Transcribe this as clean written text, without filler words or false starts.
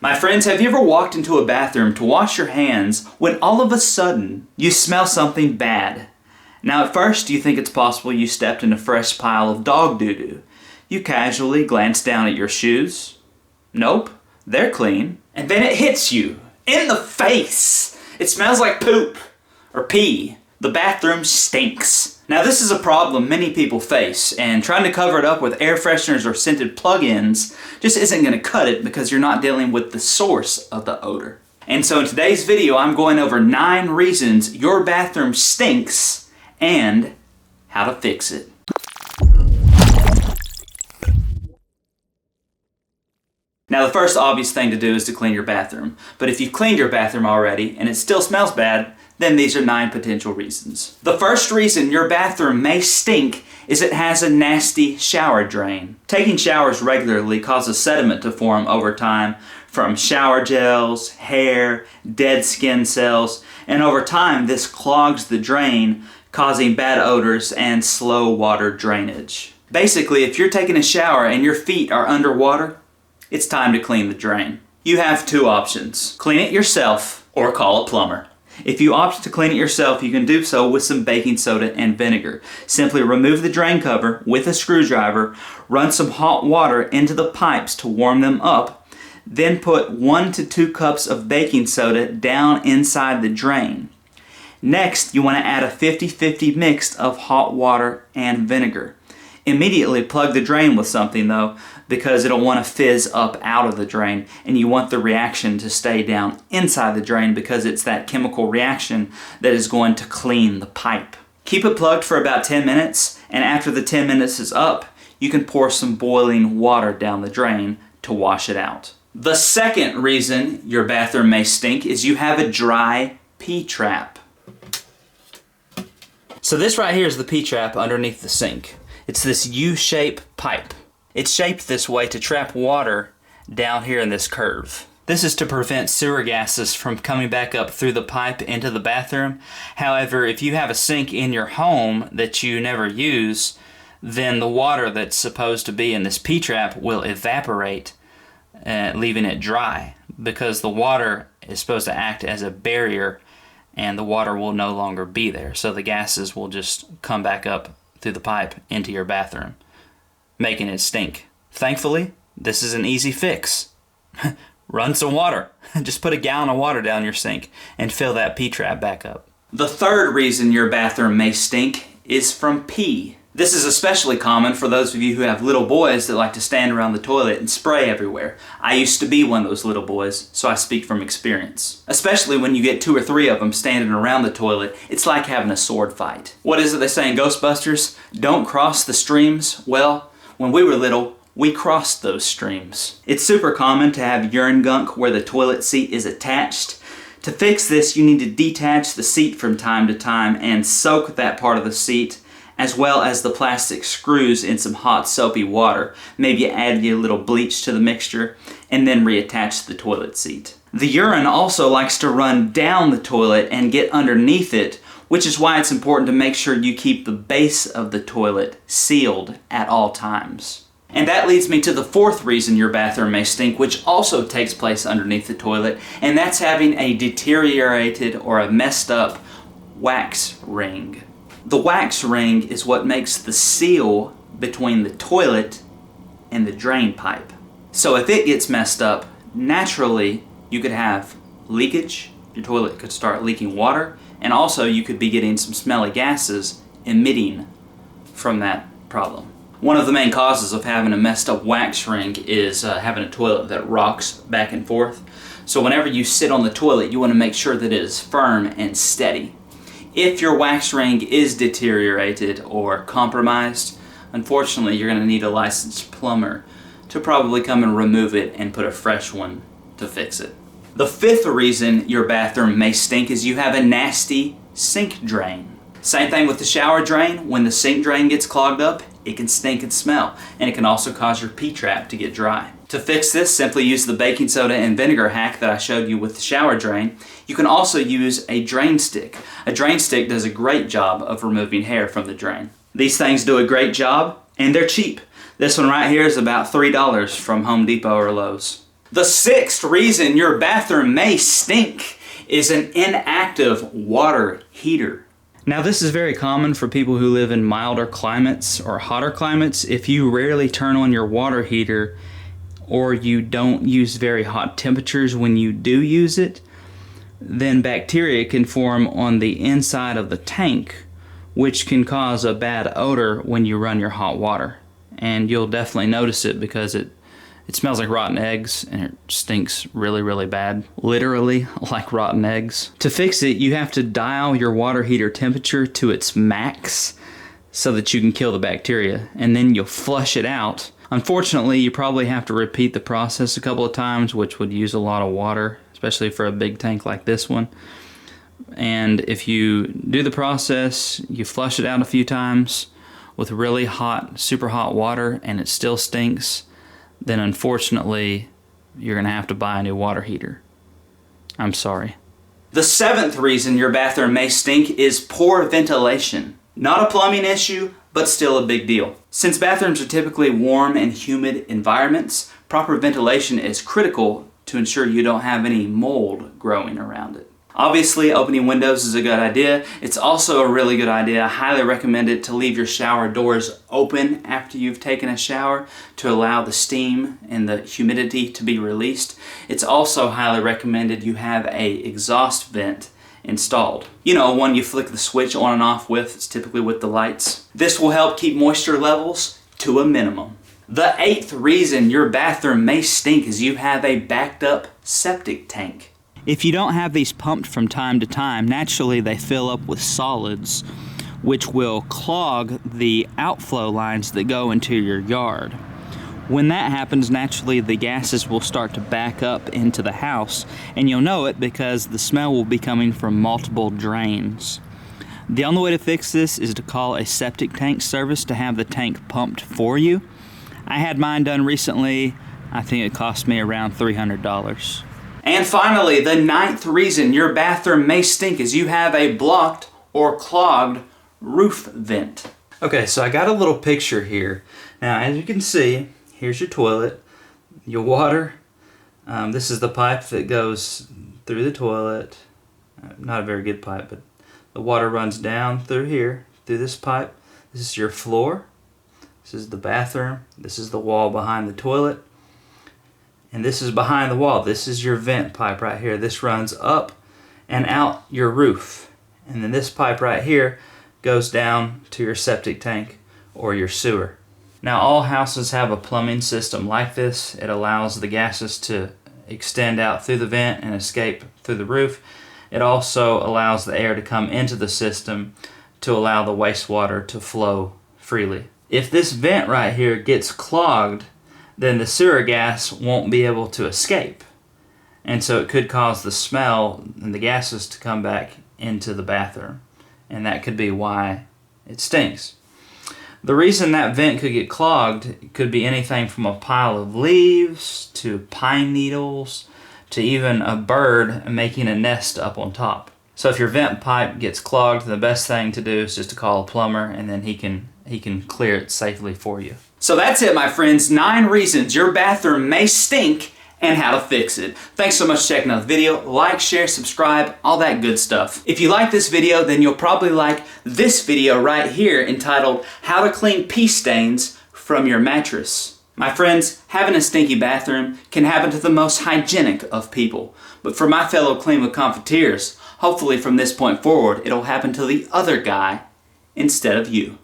My friends, have you ever walked into a bathroom to wash your hands when all of a sudden you smell something bad? Now at first you think it's possible you stepped in a fresh pile of dog doo-doo. You casually glance down at your shoes. Nope, they're clean. And then it hits you in the face. It smells like poop or pee. The bathroom stinks. Now this is a problem many people face, and trying to cover it up with air fresheners or scented plug-ins just isn't going to cut it because you're not dealing with the source of the odor. And so in today's video, I'm going over 9 reasons your bathroom stinks and how to fix it. Now the first obvious thing to do is to clean your bathroom. But if you've cleaned your bathroom already and it still smells bad, then these are 9 potential reasons. The first reason your bathroom may stink is it has a nasty shower drain. Taking showers regularly causes sediment to form over time from shower gels, hair, dead skin cells, and over time this clogs the drain, causing bad odors and slow water drainage. Basically, if you're taking a shower and your feet are underwater, it's time to clean the drain. You have 2 options. Clean it yourself or call a plumber. If you opt to clean it yourself, you can do so with some baking soda and vinegar. Simply remove the drain cover with a screwdriver, run some hot water into the pipes to warm them up, then put 1 to 2 cups of baking soda down inside the drain. Next, you want to add a 50-50 mix of hot water and vinegar. Immediately plug the drain with something though, because it'll want to fizz up out of the drain, and you want the reaction to stay down inside the drain because it's that chemical reaction that is going to clean the pipe. Keep it plugged for about 10 minutes, and after the 10 minutes is up, you can pour some boiling water down the drain to wash it out. The second reason your bathroom may stink is you have a dry Ptrap. So this right here is the Ptrap underneath the sink. It's this U-shaped pipe. It's shaped this way to trap water down here in this curve. This is to prevent sewer gases from coming back up through the pipe into the bathroom. However, if you have a sink in your home that you never use, then the water that's supposed to be in this Ptrap will evaporate, leaving it dry, because the water is supposed to act as a barrier and the water will no longer be there. So the gases will just come back up through the pipe into your bathroom, making it stink. Thankfully, this is an easy fix. Run some water. Just put a gallon of water down your sink and fill that Ptrap back up. The third reason your bathroom may stink is from pee. This is especially common for those of you who have little boys that like to stand around the toilet and spray everywhere. I used to be one of those little boys, so I speak from experience. Especially when you get 2 or 3 of them standing around the toilet, it's like having a sword fight. What is it they say in Ghostbusters? Don't cross the streams. Well, when we were little, we crossed those streams. It's super common to have urine gunk where the toilet seat is attached. To fix this, you need to detach the seat from time to time and soak that part of the seat, as well as the plastic screws, in some hot soapy water. Maybe add a little bleach to the mixture and then reattach the toilet seat. The urine also likes to run down the toilet and get underneath it, which is why it's important to make sure you keep the base of the toilet sealed at all times. And that leads me to the 4th reason your bathroom may stink, which also takes place underneath the toilet, and that's having a deteriorated or a messed up wax ring. The wax ring is what makes the seal between the toilet and the drain pipe. So if it gets messed up, naturally you could have leakage, your toilet could start leaking water, and also you could be getting some smelly gases emitting from that problem. One of the main causes of having a messed up wax ring is having a toilet that rocks back and forth. So whenever you sit on the toilet, you want to make sure that it is firm and steady. If your wax ring is deteriorated or compromised, unfortunately you're going to need a licensed plumber to probably come and remove it and put a fresh one to fix it. The 5th reason your bathroom may stink is you have a nasty sink drain. Same thing with the shower drain. When the sink drain gets clogged up, it can stink and smell, and it can also cause your Ptrap to get dry. To fix this, simply use the baking soda and vinegar hack that I showed you with the shower drain. You can also use a drain stick. A drain stick does a great job of removing hair from the drain. These things do a great job, and they're cheap. This one right here is about $3 from Home Depot or Lowe's. The sixth reason your bathroom may stink is an inactive water heater. Now this is very common for people who live in milder climates or hotter climates. If you rarely turn on your water heater or you don't use very hot temperatures when you do use it, then bacteria can form on the inside of the tank, which can cause a bad odor when you run your hot water. And you'll definitely notice it because it smells like rotten eggs and it stinks really, really bad. Literally like rotten eggs. To fix it, you have to dial your water heater temperature to its max so that you can kill the bacteria, and then you'll flush it out. Unfortunately, you probably have to repeat the process a couple of times, which would use a lot of water, especially for a big tank like this one. And if you do the process, you flush it out a few times with really hot, super hot water, and it still stinks, then unfortunately, you're gonna have to buy a new water heater. I'm sorry. The seventh reason your bathroom may stink is poor ventilation. Not a plumbing issue, but still a big deal. Since bathrooms are typically warm and humid environments, proper ventilation is critical to ensure you don't have any mold growing around it. Obviously, opening windows is a good idea. It's also a really good idea. I highly recommend it to leave your shower doors open after you've taken a shower to allow the steam and the humidity to be released. It's also highly recommended you have an exhaust vent installed. You know, one you flick the switch on and off with. It's typically with the lights. This will help keep moisture levels to a minimum. The eighth reason your bathroom may stink is you have a backed up septic tank. If you don't have these pumped from time to time, naturally they fill up with solids, which will clog the outflow lines that go into your yard. When that happens, naturally the gases will start to back up into the house, and you'll know it because the smell will be coming from multiple drains. The only way to fix this is to call a septic tank service to have the tank pumped for you. I had mine done recently. I think it cost me around $300. And finally, the ninth reason your bathroom may stink is you have a blocked or clogged roof vent. Okay, so I got a little picture here. Now, as you can see, here's your toilet, your water. This is the pipe that goes through the toilet. Not a very good pipe, but the water runs down through here, through this pipe. This is your floor. This is the bathroom. This is the wall behind the toilet. And this is behind the wall. This is your vent pipe right here. This runs up and out your roof. And then this pipe right here goes down to your septic tank or your sewer. Now all houses have a plumbing system like this. It allows the gases to extend out through the vent and escape through the roof. It also allows the air to come into the system to allow the wastewater to flow freely. If this vent right here gets clogged, then the sewer gas won't be able to escape. And so it could cause the smell and the gases to come back into the bathroom. And that could be why it stinks. The reason that vent could get clogged could be anything from a pile of leaves to pine needles to even a bird making a nest up on top. So if your vent pipe gets clogged, the best thing to do is just to call a plumber, and then he can clear it safely for you. So that's it, my friends. 9 reasons your bathroom may stink and how to fix it. Thanks so much for checking out the video. Like, share, subscribe, all that good stuff. If you like this video, then you'll probably like this video right here entitled How to Clean Pee Stains from Your Mattress. My friends, having a stinky bathroom can happen to the most hygienic of people. But for my fellow Clean with Comfiteers, hopefully from this point forward, it'll happen to the other guy instead of you.